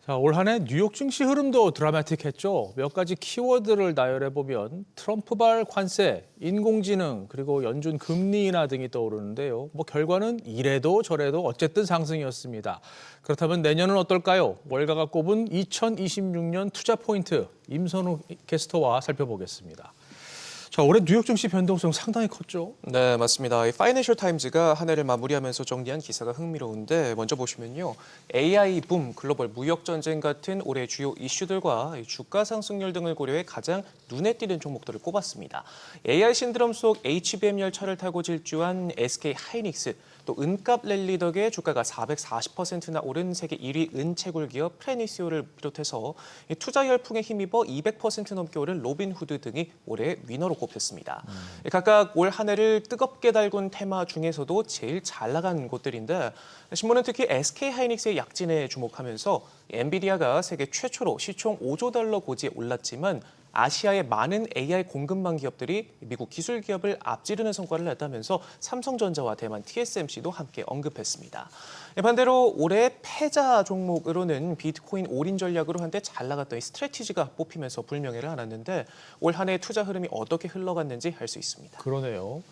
자, 올 한 해 뉴욕 증시 흐름도 드라마틱했죠. 몇 가지 키워드를 나열해 보면 트럼프발 관세, 인공지능, 그리고 연준 금리 인하 등이 떠오르는데요. 결과는 이래도 저래도 어쨌든 상승이었습니다. 그렇다면 내년은 어떨까요? 월가가 꼽은 2026년 투자 포인트 임선우 캐스터와 살펴보겠습니다. 자, 올해 뉴욕 증시 변동성 상당히 컸죠. 네, 맞습니다. 이 파이낸셜 타임즈가 한 해를 마무리하면서 정리한 기사가 흥미로운데 먼저 보시면요. AI 붐, 글로벌 무역 전쟁 같은 올해 주요 이슈들과 주가 상승률 등을 고려해 가장 눈에 띄는 종목들을 꼽았습니다. AI 신드롬 속 HBM 열차를 타고 질주한 SK 하이닉스, 또 은값 랠리 덕에 주가가 440%나 오른 세계 1위 은채굴 기업 프레니시오를 비롯해서 투자 열풍에 힘입어 200% 넘게 오른 로빈후드 등이 올해 위너로 꼽혔습니다. 각각 올 한 해를 뜨겁게 달군 테마 중에서도 제일 잘 나간 곳들인데 신문은 특히 SK 하이닉스의 약진에 주목하면서 엔비디아가 세계 최초로 시총 5조 달러 고지에 올랐지만 아시아의 많은 AI 공급망 기업들이 미국 기술 기업을 앞지르는 성과를 냈다면서 삼성전자와 대만 TSMC도 함께 언급했습니다. 반대로 올해 패자 종목으로는 비트코인 올인 전략으로 한때 잘 나갔던 스트래티지가 뽑히면서 불명예를 안았는데 올 한 해 투자 흐름이 어떻게 흘러갔는지 알 수 있습니다. 그러네요.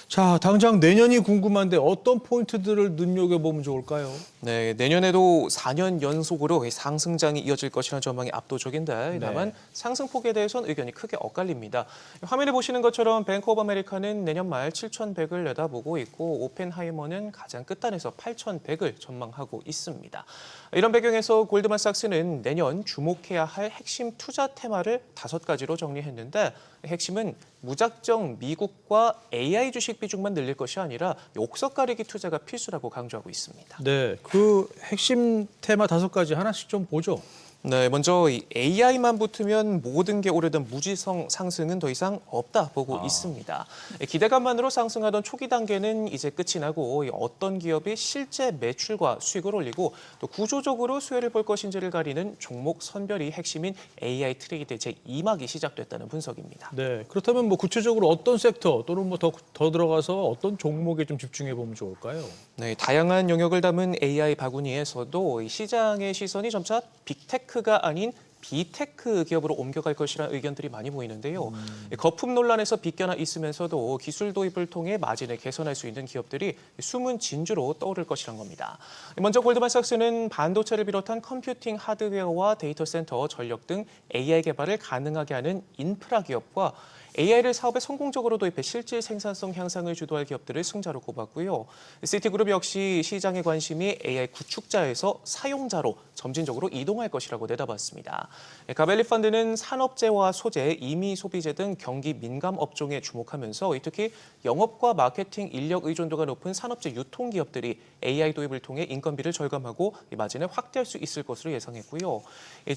자, 당장 내년이 궁금한데 어떤 포인트들을 눈여겨보면 좋을까요? 네, 내년에도 4년 연속으로 상승장이 이어질 것이라는 전망이 압도적인데 다만 상승폭에 대해서는 의견이 크게 엇갈립니다. 화면에 보시는 것처럼 뱅크 오브 아메리카는 내년 말 7,100을 내다보고 있고 오펜하이머는 가장 끝단에서 8,100을 전망하고 있습니다. 이런 배경에서 골드만삭스는 내년 주목해야 할 핵심 투자 테마를 5가지로 정리했는데 핵심은 무작정 미국과 AI 주식 비중만 늘릴 것이 아니라 옥석 가리기 투자가 필수라고 강조하고 있습니다. 네, 그 핵심 테마 5가지 하나씩 좀 보죠. 네, 먼저 이 AI만 붙으면 모든 게 오르던 무지성 상승은 더 이상 없다 보고 있습니다. 기대감만으로 상승하던 초기 단계는 이제 끝이 나고 어떤 기업이 실제 매출과 수익을 올리고 또 구조적으로 수혜를 볼 것인지를 가리는 종목 선별이 핵심인 AI 트레이드 제2막이 시작됐다는 분석입니다. 네, 그렇다면 구체적으로 어떤 섹터 또는 더 들어가서 어떤 종목에 좀 집중해 보면 좋을까요? 네, 다양한 영역을 담은 AI 바구니에서도 이 시장의 시선이 점차 빅테크가 아닌 비테크 기업으로 옮겨갈 것이라는 의견들이 많이 보이는데요. 거품 논란에서 빗겨나 있으면서도 기술 도입을 통해 마진을 개선할 수 있는 기업들이 숨은 진주로 떠오를 것이란 겁니다. 먼저 골드만삭스는 반도체를 비롯한 컴퓨팅 하드웨어와 데이터 센터, 전력 등 AI 개발을 가능하게 하는 인프라 기업과 AI를 사업에 성공적으로 도입해 실질 생산성 향상을 주도할 기업들을 승자로 꼽았고요. 시티그룹 역시 시장의 관심이 AI 구축자에서 사용자로 점진적으로 이동할 것이라고 내다봤습니다. 가벨리 펀드는 산업재와 소재, 임의 소비재 등 경기 민감 업종에 주목하면서 특히 영업과 마케팅 인력 의존도가 높은 산업재 유통기업들이 AI 도입을 통해 인건비를 절감하고 마진을 확대할 수 있을 것으로 예상했고요.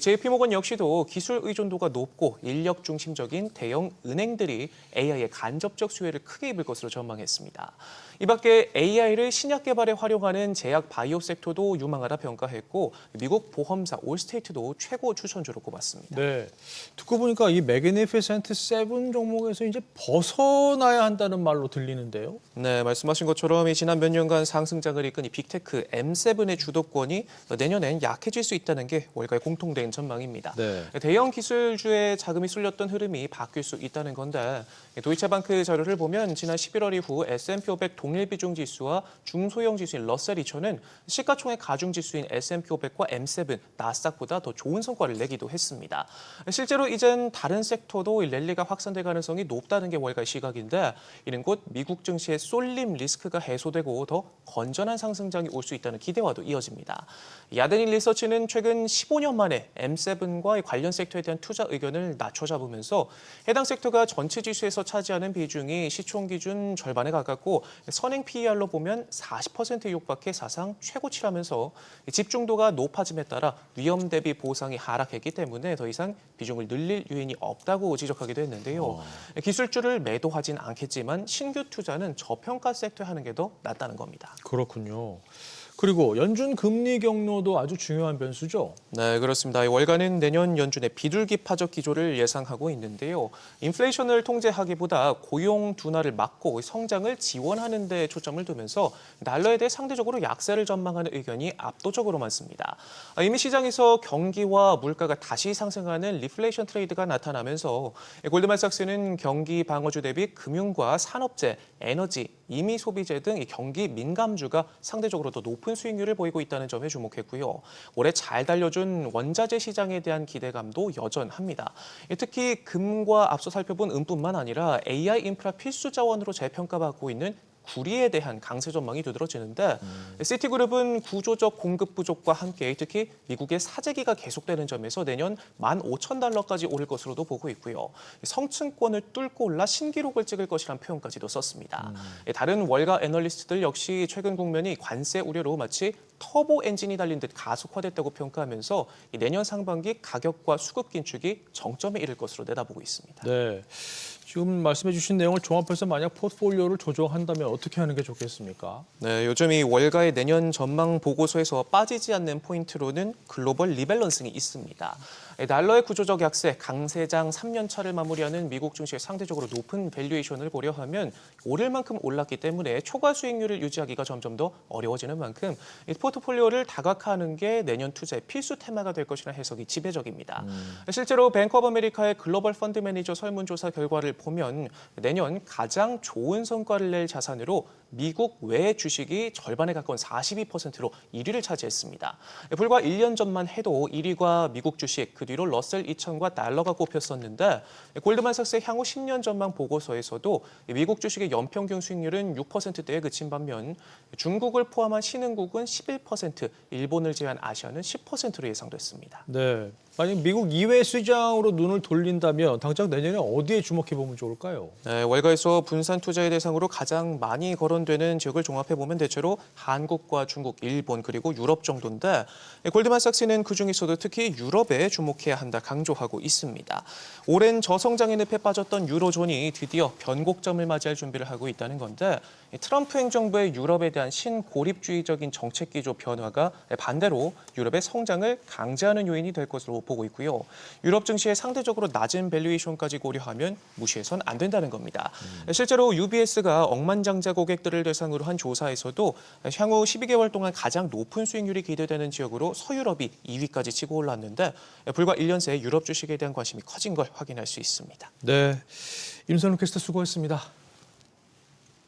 JP모건 역시도 기술 의존도가 높고 인력 중심적인 대형 은행들이 AI의 간접적 수혜를 크게 입을 것으로 전망했습니다. 이 밖에 AI를 신약 개발에 활용하는 제약 바이오 섹터도 유망하다 평가했고 미국 보험사 올스테이트도 최고 추천주로 꼽았습니다. 네, 듣고 보니까 이 매그니피센트 세븐 종목에서 이제 벗어나야 한다는 말로 들리는데요. 네, 말씀하신 것처럼 지난 몇 년간 상승장을 이끈 이 빅테크 M7의 주도권이 내년엔 약해질 수 있다는 게 월가의 공통된 전망입니다. 네. 대형 기술주에 자금이 쏠렸던 흐름이 바뀔 수 있다는 건데 도이체방크 자료를 보면 지난 11월 이후 S&P 500 동일 비중 지수와 중소형 지수인 러셀 2000은 시가총액 가중 지수인 S&P 500과 M7, 나스닥보다 더 좋은 성과를 내기도 했습니다. 실제로 이젠 다른 섹터도 랠리가 확산될 가능성이 높다는 게 월가의 시각인데 이는 곧 미국 증시의 쏠림 리스크가 해소되고 더 건전한 상승장이 올 수 있다는 기대와도 이어집니다. 야드닌 리서치는 최근 15년 만에 M7과 관련 섹터에 대한 투자 의견을 낮춰 잡으면서 해당 섹터가 전체 지수에서 차지하는 비중이 시총 기준 절반에 가깝고 선행 PER로 보면 40%에 육박해 사상 최고치라면서 집중도가 높아짐에 따라 위험 대비 보상이 하락했기 때문에 더 이상 비중을 늘릴 요인이 없다고 지적하기도 했는데요. 기술주를 매도하진 않겠지만 신규 투자는 저평가 섹터에 하는 게 더 낫다는 겁니다. 그렇군요. 그리고 연준 금리 경로도 아주 중요한 변수죠. 네, 그렇습니다. 월가는 내년 연준의 비둘기 파적 기조를 예상하고 있는데요. 인플레이션을 통제하기보다 고용 둔화를 막고 성장을 지원하는 데 초점을 두면서 달러에 대해 상대적으로 약세를 전망하는 의견이 압도적으로 많습니다. 이미 시장에서 경기와 물가가 다시 상승하는 리플레이션 트레이드가 나타나면서 골드만삭스는 경기 방어주 대비 금융과 산업재, 에너지, 임의 소비재 등 경기 민감주가 상대적으로 더 높은 수익률을 보이고 있다는 점에 주목했고요. 올해 잘 달려준 원자재 시장에 대한 기대감도 여전합니다. 특히 금과 앞서 살펴본 은뿐만 아니라 AI 인프라 필수 자원으로 재평가받고 있는 구리에 대한 강세 전망이 두드러지는데 시티그룹은 구조적 공급 부족과 함께 특히 미국의 사재기가 계속되는 점에서 내년 15,000달러까지 오를 것으로도 보고 있고요. 성층권을 뚫고 올라 신기록을 찍을 것이란 표현까지도 썼습니다. 다른 월가 애널리스트들 역시 최근 국면이 관세 우려로 마치 터보 엔진이 달린 듯 가속화됐다고 평가하면서 내년 상반기 가격과 수급 긴축이 정점에 이를 것으로 내다보고 있습니다. 네. 지금 말씀해 주신 내용을 종합해서 만약 포트폴리오를 조정한다면 어떻게 하는 게 좋겠습니까? 네, 요즘 이 월가의 내년 전망 보고서에서 빠지지 않는 포인트로는 글로벌 리밸런싱이 있습니다. 달러의 구조적 약세, 강세장 3년 차를 마무리하는 미국 증시의 상대적으로 높은 밸류에이션을 고려하면 오를 만큼 올랐기 때문에 초과 수익률을 유지하기가 점점 더 어려워지는 만큼 이 포트폴리오를 다각화하는 게 내년 투자의 필수 테마가 될 것이라는 해석이 지배적입니다. 실제로 뱅크 오브 아메리카의 글로벌 펀드 매니저 설문조사 결과를 보면 내년 가장 좋은 성과를 낼 자산으로 미국 외 주식이 절반에 가까운 42%로 1위를 차지했습니다. 불과 1년 전만 해도 1위가 미국 주식, 그 뒤로 러셀 2000과 달러가 꼽혔었는데 골드만삭스의 향후 10년 전망 보고서에서도 미국 주식의 연평균 수익률은 6%대에 그친 반면 중국을 포함한 신흥국은 11%, 일본을 제외한 아시아는 10%로 예상됐습니다. 네. 만약 미국 이외 시장으로 눈을 돌린다면 당장 내년에 어디에 주목해 보면 좋을까요? 네, 월가에서 분산 투자의 대상으로 가장 많이 거론되는 지역을 종합해 보면 대체로 한국과 중국, 일본 그리고 유럽 정도인데 골드만삭스는 그중에서도 특히 유럽에 주목해야 한다 강조하고 있습니다. 오랜 저성장의 늪에 빠졌던 유로존이 드디어 변곡점을 맞이할 준비를 하고 있다는 건데 트럼프 행정부의 유럽에 대한 신고립주의적인 정책 기조 변화가 반대로 유럽의 성장을 강제하는 요인이 될 것으로 보고 있고요. 유럽 증시의 상대적으로 낮은 밸류에이션까지 고려하면 무시해선 안 된다는 겁니다. 실제로 UBS가 억만장자 고객들을 대상으로 한 조사에서도 향후 12개월 동안 가장 높은 수익률이 기대되는 지역으로 서유럽이 2위까지 치고 올랐는데 불과 1년 새 유럽 주식에 대한 관심이 커진 걸 확인할 수 있습니다. 네. 임선우 캐스터 수고했습니다.